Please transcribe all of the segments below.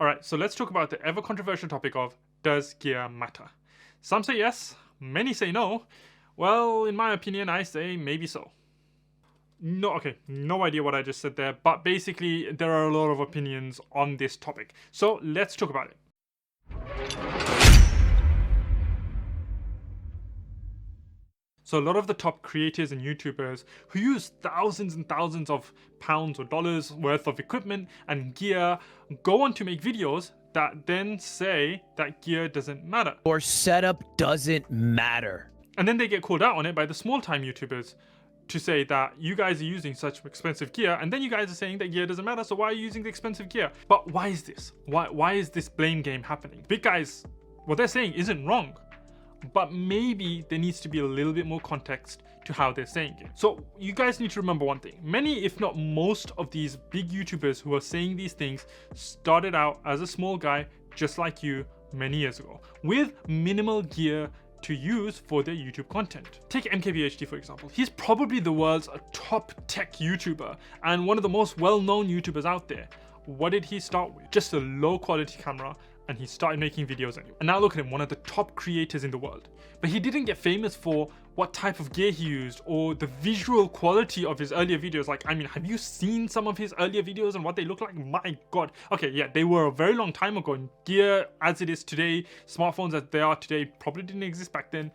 Alright, so let's talk about the ever controversial topic of, does gear matter? Some say yes, many say no. Well, in my opinion, I say maybe so. No idea what I just said there, but basically there are a lot of opinions on this topic. So let's talk about it. So a lot of the top creators and YouTubers who use thousands and thousands of pounds or dollars worth of equipment and gear go on to make videos that then say that gear doesn't matter. Your setup doesn't matter. And then they get called out on it by the small time YouTubers to say that you guys are using such expensive gear, and then you guys are saying that gear doesn't matter, so why are you using the expensive gear? But why is this? Why is this blame game happening? Big guys, what they're saying isn't wrong, but maybe there needs to be a little bit more context to how they're saying it. So you guys need to remember one thing. Many, if not most, of these big YouTubers who are saying these things started out as a small guy just like you many years ago with minimal gear to use for their YouTube content. Take MKBHD for example. He's probably the world's top tech YouTuber and one of the most well-known YouTubers out there. What did he start with? Just a low quality camera, and he started making videos anyway. And now look at him, one of the top creators in the world. But he didn't get famous for what type of gear he used or the visual quality of his earlier videos. Like, I mean, have you seen some of his earlier videos and what they look like? My God. Okay, yeah, they were a very long time ago, and gear as it is today, smartphones as they are today, probably didn't exist back then.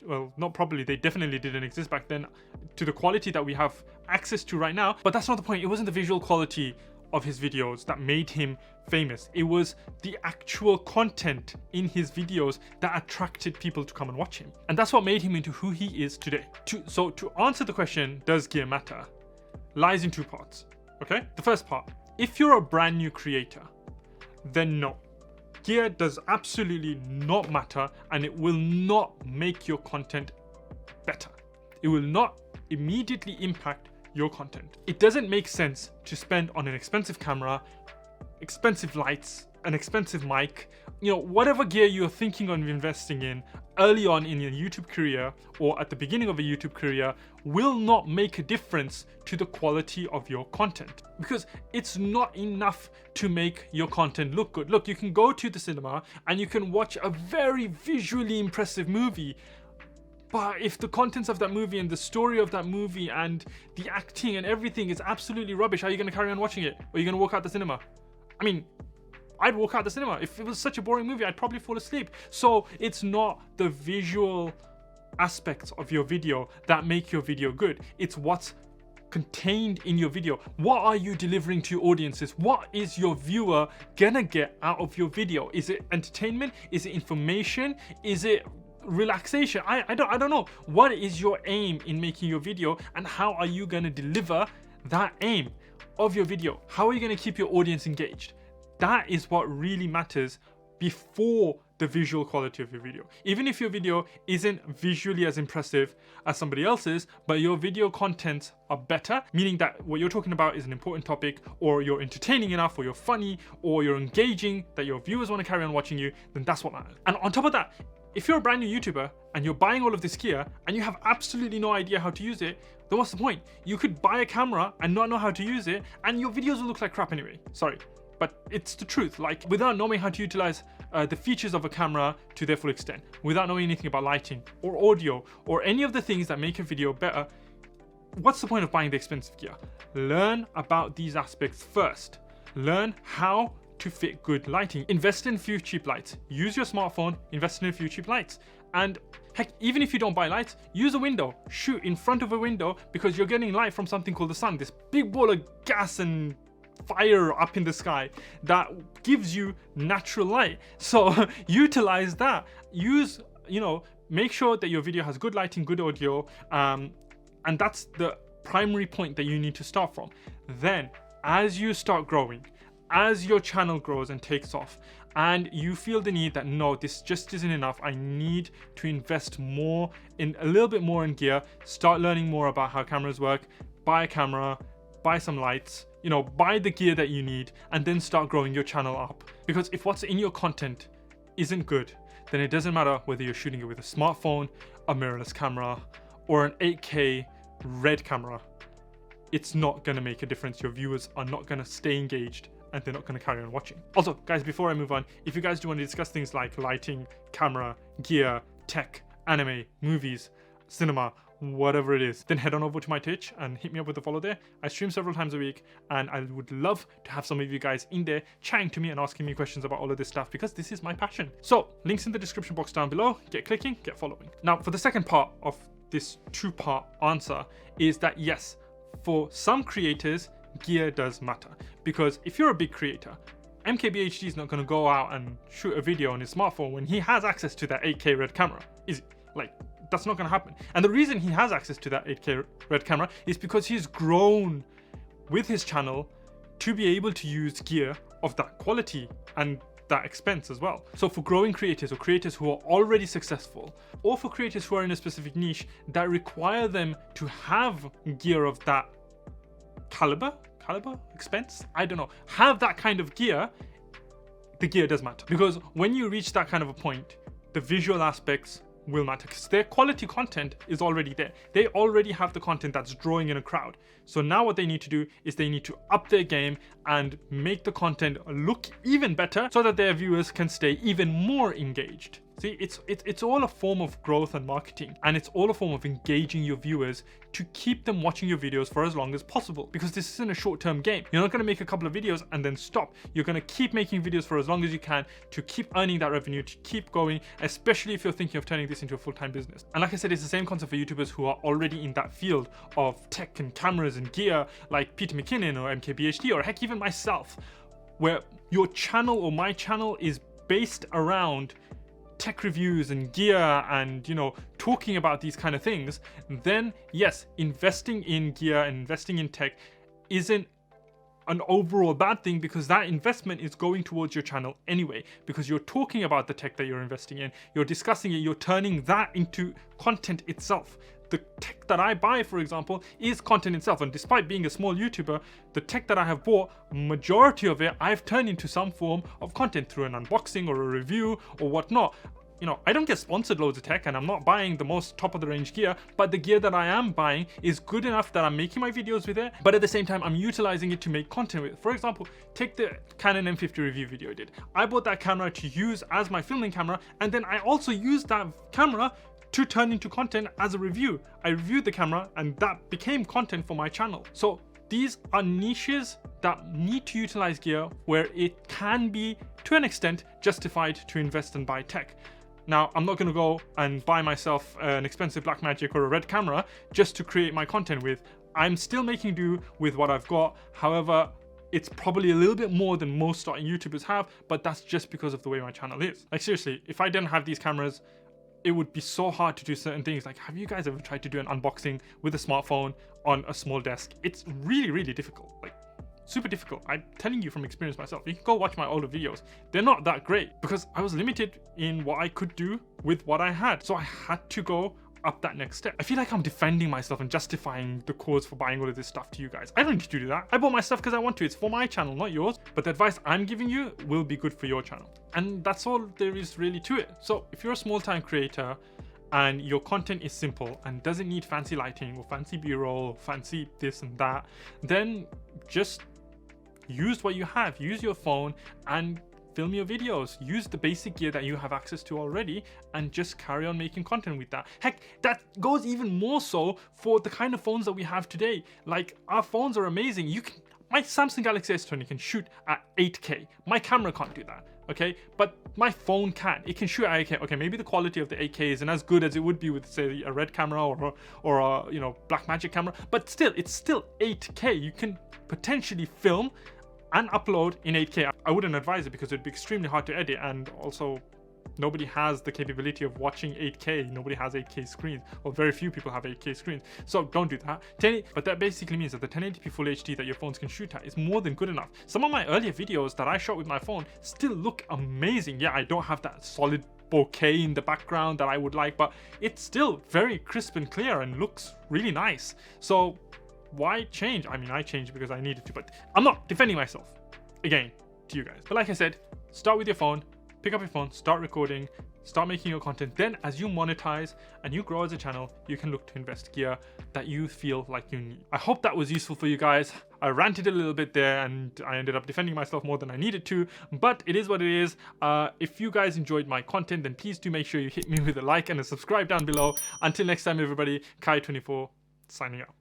Well, not probably, they definitely didn't exist back then to the quality that we have access to right now. But that's not the point. It wasn't the visual quality of his videos that made him famous. It was the actual content in his videos that attracted people to come and watch him. And that's what made him into who he is today. So to answer the question, does gear matter, lies in two parts, okay? The first part, if you're a brand new creator, then no. Gear does absolutely not matter, and it will not make your content better. It will not immediately impact your content. It doesn't make sense to spend on an expensive camera, expensive lights, an expensive mic, whatever gear you're thinking of investing in early on in your YouTube career or at the beginning of a YouTube career will not make a difference to the quality of your content, because it's not enough to make your content look good. Look, you can go to the cinema and you can watch a very visually impressive movie, but if the contents of that movie and the story of that movie and the acting and everything is absolutely rubbish, how are you going to carry on watching it? Or are you going to walk out the cinema? I mean, I'd walk out the cinema. If it was such a boring movie, I'd probably fall asleep. So it's not the visual aspects of your video that make your video good. It's what's contained in your video. What are you delivering to your audiences? What is your viewer gonna get out of your video? Is it entertainment? Is it information? Is it relaxation? I don't know. What is your aim in making your video, and how are you going to deliver that aim of your video? How are you going to keep your audience engaged? That is what really matters before the visual quality of your video. Even if your video isn't visually as impressive as somebody else's, but your video contents are better, meaning that what you're talking about is an important topic, or you're entertaining enough, or you're funny, or you're engaging, that your viewers want to carry on watching you, then that's what matters. And on top of that, if you're a brand new YouTuber and you're buying all of this gear and you have absolutely no idea how to use it, then what's the point? You could buy a camera and not know how to use it, and your videos will look like crap anyway. Sorry, but it's the truth. Like, without knowing how to utilize the features of a camera to their full extent, without knowing anything about lighting or audio or any of the things that make a video better, what's the point of buying the expensive gear? Learn about these aspects first. Learn how to fit good lighting. Invest in a few cheap lights. Use your smartphone, invest in a few cheap lights. And heck, even if you don't buy lights, use a window. Shoot in front of a window, because you're getting light from something called the sun, this big ball of gas and fire up in the sky that gives you natural light. So utilize that. Make sure that your video has good lighting, good audio, and that's the primary point that you need to start from. Then, as you start growing, as your channel grows and takes off, and you feel the need that, no, this just isn't enough, I need to invest more in a little bit more in gear, start learning more about how cameras work, buy a camera, buy some lights, buy the gear that you need, and then start growing your channel up. Because if what's in your content isn't good, then it doesn't matter whether you're shooting it with a smartphone, a mirrorless camera, or an 8K RED camera. It's not going to make a difference. Your viewers are not going to stay engaged and they're not going to carry on watching. Also, guys, before I move on, if you guys do want to discuss things like lighting, camera, gear, tech, anime, movies, cinema, whatever it is, then head on over to my Twitch and hit me up with a follow there. I stream several times a week, and I would love to have some of you guys in there chatting to me and asking me questions about all of this stuff, because this is my passion. So links in the description box down below. Get clicking, get following. Now for the second part of this two-part answer is that yes, for some creators gear does matter, because if you're a big creator, MKBHD is not going to go out and shoot a video on his smartphone when he has access to that 8K red camera. Is it? Like, that's not going to happen. And the reason he has access to that 8K red camera is because he's grown with his channel to be able to use gear of that quality and that expense as well. So for growing creators, or creators who are already successful, or for creators who are in a specific niche that require them to have gear of that caliber, expense, I don't know, have that kind of gear, the gear does matter. Because when you reach that kind of a point, the visual aspects will matter, because their quality content is already there. They already have the content that's drawing in a crowd. So now what they need to do is they need to up their game and make the content look even better so that their viewers can stay even more engaged. See, it's all a form of growth and marketing, and it's all a form of engaging your viewers to keep them watching your videos for as long as possible, because this isn't a short-term game. You're not going to make a couple of videos and then stop. You're going to keep making videos for as long as you can to keep earning that revenue, to keep going, especially if you're thinking of turning this into a full-time business. And like I said, it's the same concept for YouTubers who are already in that field of tech and cameras and gear, like Peter McKinnon or MKBHD, or heck, even myself, where your channel or my channel is based around tech reviews and gear and, you know, talking about these kind of things, then yes, investing in gear and investing in tech isn't an overall bad thing, because that investment is going towards your channel anyway, because you're talking about the tech that you're investing in, you're discussing it, you're turning that into content itself. The tech that I buy, for example, is content itself, and despite being a small YouTuber, the tech that I have bought, majority of it I've turned into some form of content through an unboxing or a review or whatnot. You know, I don't get sponsored loads of tech, and I'm not buying the most top of the range gear, but the gear that I am buying is good enough that I'm making my videos with it, but at the same time I'm utilizing it to make content with. For example, take the Canon M50 review video I did. I bought that camera to use as my filming camera, and then I also used that camera to turn into content as a review. I reviewed the camera, and that became content for my channel. So these are niches that need to utilize gear where it can be, to an extent, justified to invest and buy tech. Now, I'm not going to go and buy myself an expensive Blackmagic or a Red camera just to create my content with. I'm still making do with what I've got. However, it's probably a little bit more than most starting YouTubers have, but that's just because of the way my channel is. Like, seriously, if I didn't have these cameras, it would be so hard to do certain things. Like, have you guys ever tried to do an unboxing with a smartphone on a small desk? It's really, really difficult. Like, super difficult. I'm telling you from experience myself. You can go watch my older videos. They're not that great because I was limited in what I could do with what I had. So I had to go up that next step. I feel like I'm defending myself and justifying the cause for buying all of this stuff to you guys. I don't need to do that. I bought my stuff because I want to. It's for my channel, not yours. But the advice I'm giving you will be good for your channel. And that's all there is really to it. So if you're a small-time creator and your content is simple and doesn't need fancy lighting or fancy B-roll or fancy this and that, then just use what you have. Use your phone and film your videos. Use the basic gear that you have access to already and just carry on making content with that. Heck, that goes even more so for the kind of phones that we have today. Like, our phones are amazing. My Samsung Galaxy S20 can shoot at 8K. My camera can't do that, okay? But my phone can. It can shoot at 8K. Okay, maybe the quality of the 8K isn't as good as it would be with, say, a Red camera or a Blackmagic camera, but still, it's still 8K. You can potentially film and upload in 8K. I wouldn't advise it because it'd be extremely hard to edit, and also nobody has the capability of watching 8K. Nobody has 8K screens, or very few people have 8K screens. So don't do that. But that basically means that the 1080p Full HD that your phones can shoot at is more than good enough. Some of my earlier videos that I shot with my phone still look amazing. Yeah, I don't have that solid bokeh in the background that I would like, but it's still very crisp and clear and looks really nice. So why change? I mean, I changed because I needed to, but I'm not defending myself again to you guys. But like I said, start with your phone, pick up your phone, start recording, start making your content. Then as you monetize and you grow as a channel, you can look to invest gear that you feel like you need. I hope that was useful for you guys. I ranted a little bit there and I ended up defending myself more than I needed to, but it is what it is. If you guys enjoyed my content, then please do make sure you hit me with a like and a subscribe down below. Until next time, everybody, Kai24 signing out.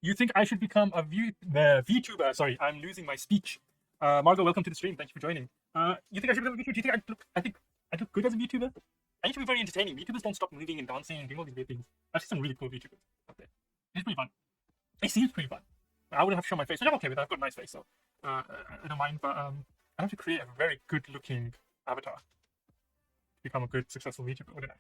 You think I should become a VTuber? Sorry, I'm losing my speech. Margot, welcome to the stream. Thank you for joining. You think I should become a VTuber? Do you think I look good as a VTuber? I need to be very entertaining. VTubers don't stop moving and dancing and doing all these weird things. I've seen some really cool VTubers up there. It's pretty fun. It seems pretty fun. I wouldn't have to show my face, which I'm okay with. I've got a nice face, so I don't mind. But I have to create a very good-looking avatar to become a good, successful VTuber, wouldn't I?